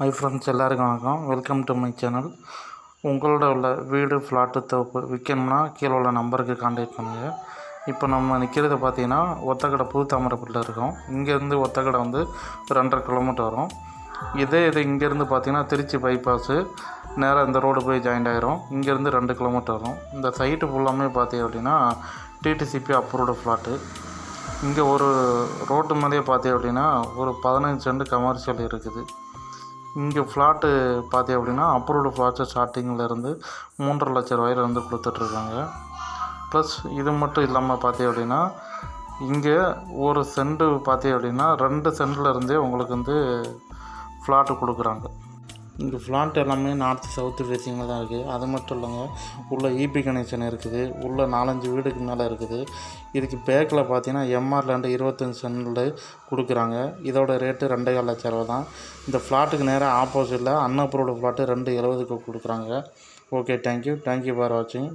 Hi friends, எல்லாருக்கும் வணக்கம். Welcome to my channel. உங்களோட உள்ள வீடு, ஃப்ளாட்டு, தோப்பு விற்கணும்னா கீழே உள்ள நம்பருக்கு கான்டாக்ட் பண்ணுங்கள். இப்போ நம்ம நிற்கிறது பார்த்தீங்கன்னா ஒத்தக்கடை புது தாமரைப்பட்டில் இருக்கோம். இங்கேருந்து ஒத்தக்கடை வந்து 2.5 கிலோமீட்டர் வரும். இது இங்கேருந்து பார்த்தீங்கன்னா திருச்சி பைபாஸு நேராக இந்த ரோடு போய் ஜாயிண்ட் ஆகிரும். இங்கேருந்து 2 கிலோமீட்டர் வரும். இந்த சைட்டு ஃபுல்லாமே பார்த்தீங்க அப்படின்னா டிடிசிபி அப்ரூவ்டு ஃப்ளாட்டு. இங்கே ஒரு ரோட்டு மேலேயே பார்த்தீங்க அப்படின்னா ஒரு 15 சென்ட் கமர்ஷியல் இருக்குது. இங்கே ஃப்ளாட்டு பார்த்தீங்க அப்படின்னா அப்ரூவ்டு ஃப்ளாட்ஸு ஸ்டார்டிங்கிலேருந்து 3.5 லட்ச ரூபாயிலேருந்து கொடுத்துட்ருக்காங்க. ப்ளஸ் இது மட்டும் இல்லாமல் பார்த்தீங்க அப்படின்னா இங்கே ஒரு சென்ட்டு பார்த்தீங்க அப்படின்னா 2 சென்ட்லேருந்தே உங்களுக்கு வந்து ஃப்ளாட்டு கொடுக்குறாங்க. இங்கே ஃப்ளாட் எல்லாமே நார்த்து சவுத்து ஃபேஸிங்கில் தான் இருக்குது. அது மட்டும் இல்லைங்க, உள்ள இபி கனெக்ஷன் இருக்குது. உள்ள 4-5 வீடுக்கு மேலே இருக்குது. இதுக்கு பேக்கில் பார்த்தீங்கன்னா எம்ஆர் லேண்டு 25 சென்டில் கொடுக்குறாங்க. இதோட ரேட்டு 2.25 லட்ச ரூபா தான். இந்த ஃப்ளாட்டுக்கு நேராக ஆப்போசிட்டில் அன்அப்ரூவ்டு ஃப்ளாட்டு 2.70க்கு கொடுக்குறாங்க. ஓகே, தேங்க்யூ ஃபார் வாட்சிங்.